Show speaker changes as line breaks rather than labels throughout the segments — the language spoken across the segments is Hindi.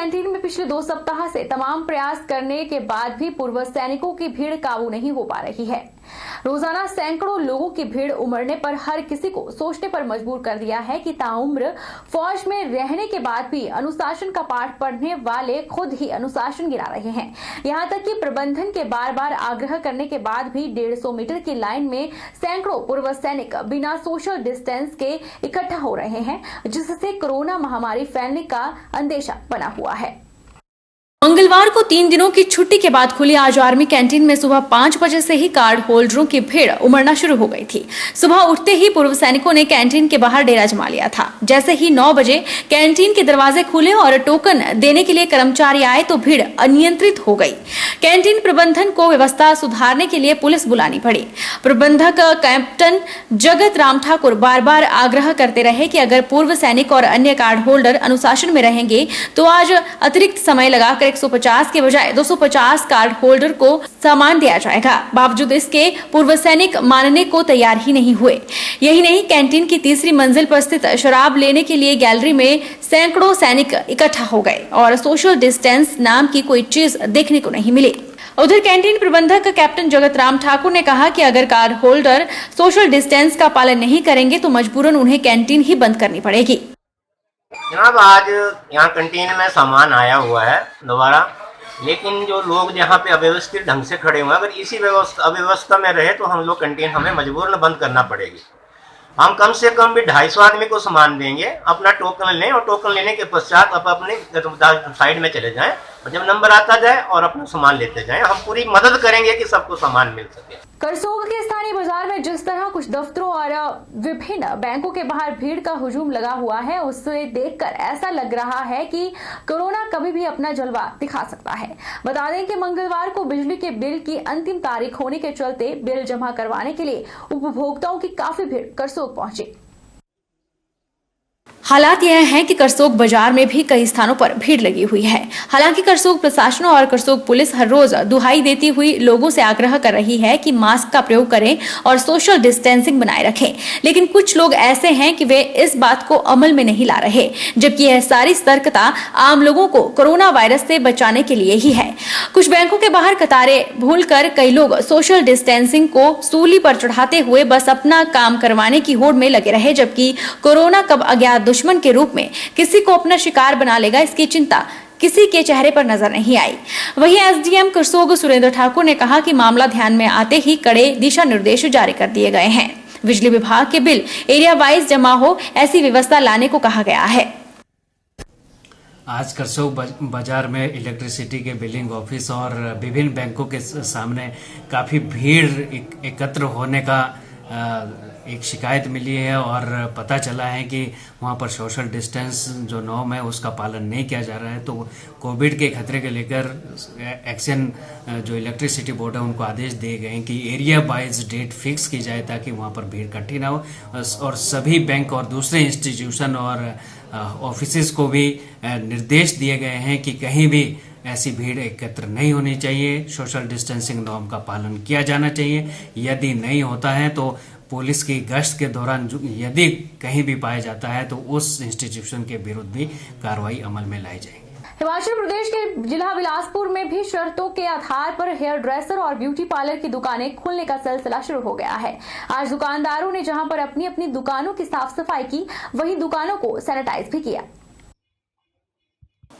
कैंटीन में पिछले 2 सप्ताह से तमाम प्रयास करने के बाद भी पूर्व सैनिकों की भीड़ काबू नहीं हो पा रही है। रोजाना सैकड़ों लोगों की भीड़ उमड़ने पर हर किसी को सोचने पर मजबूर कर दिया है कि ताउम्र फौज में रहने के बाद भी अनुशासन का पाठ पढ़ने वाले खुद ही अनुशासन गिरा रहे हैं। यहां तक कि प्रबंधन के बार बार आग्रह करने के बाद भी 150 मीटर की लाइन में सैकड़ों पूर्व सैनिक बिना सोशल डिस्टेंस के इकट्ठा हो रहे हैं, जिससे कोरोना महामारी फैलने का अंदेशा बना हुआ है। मंगलवार को 3 दिनों की छुट्टी के बाद खुली आज आर्मी कैंटीन में सुबह 5 बजे से ही कार्ड होल्डरों की भीड़ उमड़ना शुरू हो गई थी। सुबह उठते ही पूर्व सैनिकों ने कैंटीन के बाहर डेरा जमा लिया था। जैसे ही 9 बजे कैंटीन के दरवाजे खुले और टोकन देने के लिए कर्मचारी आए तो भीड़ अनियंत्रित हो गई। कैंटीन प्रबंधन को व्यवस्था सुधारने के लिए पुलिस बुलानी पड़ी। प्रबंधक कैप्टन जगत राम ठाकुर बार बार आग्रह करते रहे कि अगर पूर्व सैनिक और अन्य कार्ड होल्डर अनुशासन में रहेंगे तो आज अतिरिक्त समय लगाकर 150 के बजाय 250 कार्ड होल्डर को सामान दिया जाएगा। बावजूद इसके पूर्व सैनिक मानने को तैयार ही नहीं हुए। यही नहीं, कैंटीन की तीसरी मंजिल पर स्थित शराब लेने के लिए गैलरी में सैकड़ों सैनिक इकट्ठा हो गए और सोशल डिस्टेंस नाम की कोई चीज देखने को नहीं मिली। उधर कैंटीन प्रबंधक कैप्टन जगत राम ठाकुर ने कहा कि अगर कार्ड होल्डर सोशल डिस्टेंस का पालन नहीं करेंगे तो मजबूरन उन्हें कैंटीन ही बंद करनी पड़ेगी।
जनाब, आज यहाँ कैंटीन में सामान आया हुआ है दोबारा, लेकिन जो लोग यहाँ पे अव्यवस्थित ढंग से खड़े हुए हैं, अगर इसी अव्यवस्था में रहे तो हम लोग कैंटीन हमें मजबूरन बंद करना पड़ेगी। हम कम से कम भी 250 आदमी को सामान देंगे, अपना टोकन लें और टोकन लेने के पश्चात आप अपने साइड में चले जाएं और जब नंबर आता जाए और अपना सामान लेते जाएं। हम पूरी मदद करेंगे कि सबको सामान मिल सके।
करसोग के स्थानीय बाजार में जिस तरह कुछ दफ्तरों और विभिन्न बैंकों के बाहर भीड़ का हुजूम लगा हुआ है, उससे देखकर ऐसा लग रहा है कि कोरोना कभी भी अपना जलवा दिखा सकता है। बता दें कि मंगलवार को बिजली के बिल की अंतिम तारीख होने के चलते बिल जमा करवाने के लिए उपभोक्ताओं की काफी भीड़ करसोग पहुंची। हालात यह है कि करसोग बाजार में भी कई स्थानों पर भीड़ लगी हुई है। हालांकि करसोग प्रशासन और करसोग पुलिस हर रोज दुहाई देती हुई लोगों से आग्रह कर रही है कि मास्क का प्रयोग करें और सोशल डिस्टेंसिंग बनाए रखें, लेकिन कुछ लोग ऐसे हैं कि वे इस बात को अमल में नहीं ला रहे, जबकि यह सारी सतर्कता आम लोगों को कोरोना वायरस से बचाने के लिए ही है। कुछ बैंकों के बाहर कतारें भूलकर कई लोग सोशल डिस्टेंसिंग को सूली पर चढ़ाते हुए बस अपना काम करवाने की होड़ में लगे रहे, जबकि कोरोना कब अज्ञात दुश्मन के रूप में किसी को अपना शिकार बना लेगा, इसकी चिंता किसी के चेहरे पर नजर नहीं आई। वहीं एसडीएम करसोग सुरेंद्र ठाकुर ने कहा कि मामला ध्यान में आते ही कड़े दिशा निर्देश जारी कर दिए गए हैं। बिजली विभाग के बिल एरिया वाइज जमा हो, ऐसी व्यवस्था लाने को कहा गया है।
आज करसोग बाजार में इलेक्ट्रिसिटी के बिलिंग ऑफिस और विभिन्न बैंकों के सामने काफ़ी भीड़ एकत्र होने का एक शिकायत मिली है और पता चला है कि वहाँ पर सोशल डिस्टेंस जो नॉर्म है उसका पालन नहीं किया जा रहा है। तो कोविड के खतरे के लेकर एक्शन जो इलेक्ट्रिसिटी बोर्ड है उनको आदेश दिए गए हैं कि एरिया वाइज डेट फिक्स की जाए ताकि वहाँ पर भीड़ इकट्ठी ना हो, और सभी बैंक और दूसरे इंस्टीट्यूशन और ऑफिसेज को भी निर्देश दिए गए हैं कि कहीं भी ऐसी भीड़ एकत्र नहीं होनी चाहिए। सोशल डिस्टेंसिंग नॉर्म का पालन किया जाना चाहिए। यदि नहीं होता है तो पुलिस की गश्त के दौरान यदि कहीं भी पाया जाता है तो उस इंस्टीट्यूशन के विरुद्ध भी कार्रवाई अमल में लाई जाएगी।
हिमाचल प्रदेश के जिला बिलासपुर में भी शर्तों के आधार पर हेयर ड्रेसर और ब्यूटी पार्लर की दुकानें खोलने का सिलसिला शुरू हो गया है। आज दुकानदारों ने जहां पर अपनी अपनी दुकानों की साफ सफाई की, वहीं दुकानों को सैनिटाइज भी किया।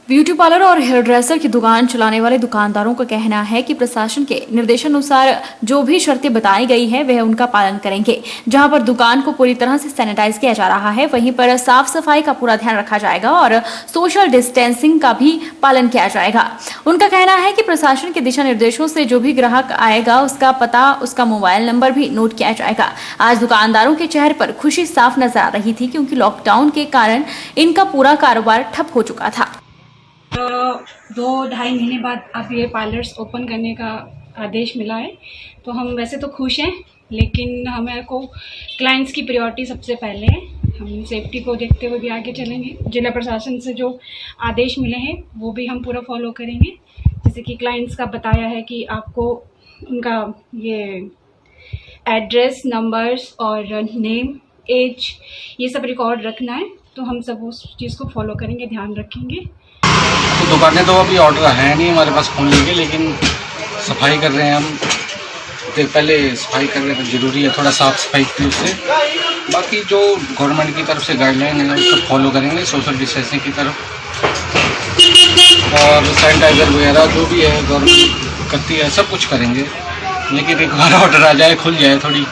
ब्यूटी पार्लर और हेयर ड्रेसर की दुकान चलाने वाले दुकानदारों का कहना है कि प्रशासन के निर्देशानुसार जो भी शर्तें बताई गई है वह उनका पालन करेंगे। जहां पर दुकान को पूरी तरह से सैनिटाइज किया जा रहा है, वहीं पर साफ सफाई का पूरा ध्यान रखा जाएगा और सोशल डिस्टेंसिंग का भी पालन किया जाएगा। उनका कहना है कि प्रशासन के दिशा निर्देशों से जो भी ग्राहक आएगा उसका पता, उसका मोबाइल नंबर भी नोट किया जाएगा। आज दुकानदारों के चेहरे पर खुशी साफ नजर आ रही थी, क्योंकि लॉकडाउन के कारण इनका पूरा कारोबार ठप हो चुका था।
2-2.5 महीने बाद अब ये पार्लर्स ओपन करने का आदेश मिला है, तो हम वैसे तो खुश हैं, लेकिन हमें को क्लाइंट्स की प्रायोरिटी सबसे पहले है। हम सेफ्टी को देखते हुए भी आगे चलेंगे। जिला प्रशासन से जो आदेश मिले हैं वो भी हम पूरा फॉलो करेंगे। जैसे कि क्लाइंट्स का बताया है कि आपको उनका ये एड्रेस, नंबर्स और नेम, एज, ये सब रिकॉर्ड रखना है, तो हम सब उस चीज़ को फॉलो करेंगे, ध्यान रखेंगे।
तो दुकानें तो अभी ऑर्डर है नहीं हमारे पास खोलने के, लेकिन सफाई कर रहे हैं हम। तो पहले सफाई कर रहे हैं तो ज़रूरी है थोड़ा साफ़ सफाई की उससे। बाकी जो गवर्नमेंट की तरफ से गाइडलाइन है उसको फॉलो करेंगे सोशल डिस्टेंसिंग की तरफ, और सैनिटाइज़र वगैरह जो भी है गवर्नमेंट करती है सब कुछ करेंगे। लेकिन एक बार ऑर्डर आ जाए, खुल जाए थोड़ी।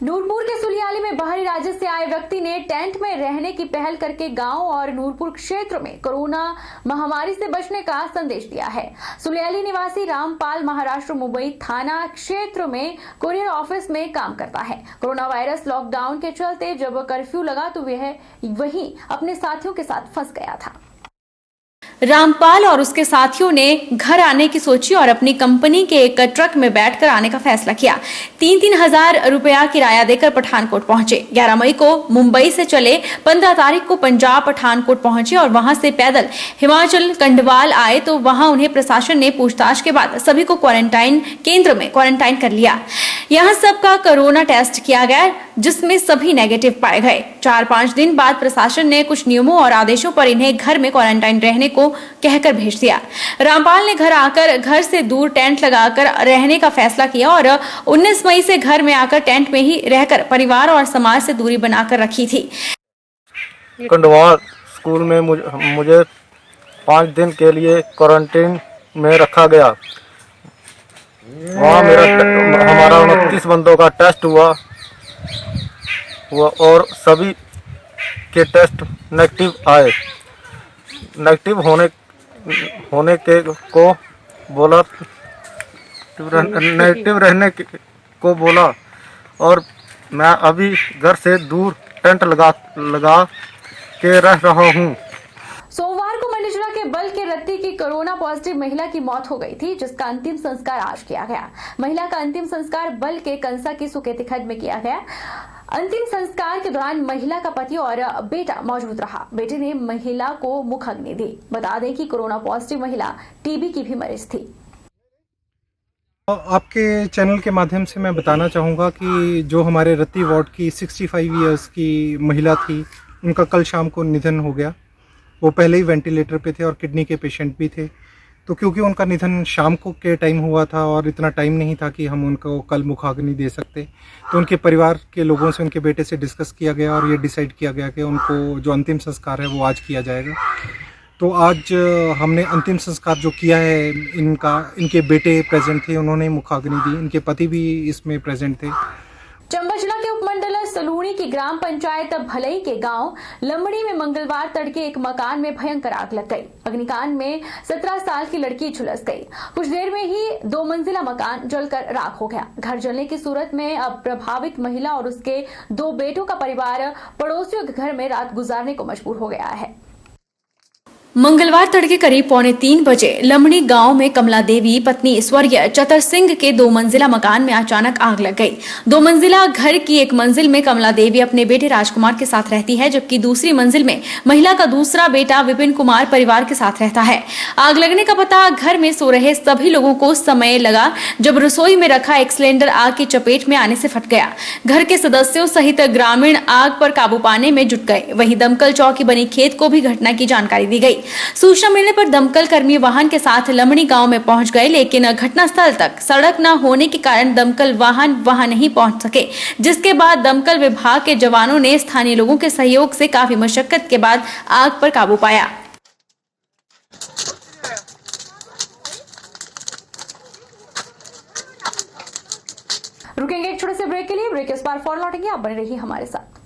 नूरपुर के सुलियाली में बाहरी राज्य से आए व्यक्ति ने टेंट में रहने की पहल करके गांव और नूरपुर क्षेत्र में कोरोना महामारी से बचने का संदेश दिया है। सुलियाली निवासी रामपाल महाराष्ट्र मुंबई थाना क्षेत्र में कुरियर ऑफिस में काम करता है। कोरोना वायरस लॉकडाउन के चलते जब कर्फ्यू लगा तो वह वहीं अपने साथियों के साथ फंस गया था। रामपाल और उसके साथियों ने घर आने की सोची और अपनी कंपनी के एक ट्रक में बैठकर आने का फैसला किया। 3-3 हजार रुपया किराया देकर पठानकोट पहुंचे। 11 मई को मुंबई से चले, 15 तारीख को पंजाब पठानकोट पहुंचे और वहां से पैदल हिमाचल कंडवाल आए तो वहां उन्हें प्रशासन ने पूछताछ के बाद सभी को क्वारंटाइन केंद्र में क्वारंटाइन कर लिया। यहां सबका कोरोना टेस्ट किया गया जिसमें सभी नेगेटिव पाए गए। 4-5 दिन बाद प्रशासन ने कुछ नियमों और आदेशों पर इन्हें घर में क्वारंटाइन रहने को कहकर भेज दिया। रामपाल ने घर आकर घर से दूर टेंट लगाकर रहने का फैसला किया और 19 मई से घर में आकर टेंट में ही रहकर परिवार और समाज से दूरी बनाकर रखी थी।
कंडवाल स्कूल में मुझे 5 दिन के लिए क्वारंटीन में रखा गया। वहाँ हमारा 29 बंदों का टेस्ट हुआ और सभी के टेस्ट नेगेटिव आए। नेगेटिव होने के को बोला, नेगेटिव रहने को बोला और मैं अभी घर से दूर टेंट लगा के रह रहा हूँ।
सोमवार को मंडीजरा के बल के रत्ती की कोरोना पॉजिटिव महिला की मौत हो गई थी, जिसका अंतिम संस्कार आज किया गया। महिला का अंतिम संस्कार बल के कंसा की सुकेती खड्ड में किया गया। अंतिम संस्कार के दौरान महिला का पति और बेटा मौजूद रहा। बेटे ने महिला को मुखाग्नि दी। बता दें कि कोरोना पॉजिटिव महिला टीबी की भी मरीज थी।
आपके चैनल के माध्यम से मैं बताना चाहूँगा कि जो हमारे रत्ती वार्ड की 65 इयर्स की महिला थी, उनका कल शाम को निधन हो गया। वो पहले ही वेंटिलेटर पे थे और किडनी के पेशेंट भी थे। तो क्योंकि उनका निधन शाम को के टाइम हुआ था और इतना टाइम नहीं था कि हम उनको कल मुखाग्नि दे सकते, तो उनके परिवार के लोगों से, उनके बेटे से डिस्कस किया गया और ये डिसाइड किया गया कि उनको जो अंतिम संस्कार है वो आज किया जाएगा। तो आज हमने अंतिम संस्कार जो किया है, इनके बेटे प्रेजेंट थे, उन्होंने मुखाग्नि दी। इनके पति भी इसमें प्रेजेंट थे।
चंबा जिला के उपमंडल सलूणी की ग्राम पंचायत भलई के गांव लमड़ी में मंगलवार तड़के एक मकान में भयंकर आग लग गई। अग्निकांड में 17 साल की लड़की झुलस गई। कुछ देर में ही 2 मंजिला मकान जलकर राख हो गया। घर जलने की सूरत में अब प्रभावित महिला और उसके 2 बेटों का परिवार पड़ोसियों के घर में रात गुजारने को मजबूर हो गया है। मंगलवार तड़के करीब 2:45 बजे लमड़ी गांव में कमला देवी पत्नी स्वर्गीय चतर सिंह के 2 मंजिला मकान में अचानक आग लग गई। 2 मंजिला घर की एक मंजिल में कमला देवी अपने बेटे राजकुमार के साथ रहती है, जबकि दूसरी मंजिल में महिला का दूसरा बेटा विपिन कुमार परिवार के साथ रहता है। आग लगने का पता घर में सो रहे सभी लोगों को समय लगा, जब रसोई में रखा एक सिलेंडर आग की चपेट में आने से फट गया। घर के सदस्यों सहित ग्रामीण आग पर काबू पाने में जुट गए। वहीं दमकल चौकी बनी खेत को भी घटना की जानकारी दी गई। सूचना मिलने पर दमकल कर्मी वाहन के साथ लमड़ी गांव में पहुंच गए, लेकिन घटनास्थल तक सड़क न होने के कारण दमकल वाहन वहां नहीं पहुंच सके, जिसके बाद दमकल विभाग के जवानों ने स्थानीय लोगों के सहयोग से काफी मशक्कत के बाद आग पर काबू पाया। रुकेंगे एक छोटे से ब्रेक के लिए। ब्रेक के इस बार फौरन लौटेंगे, आप बने रहिए हमारे साथ।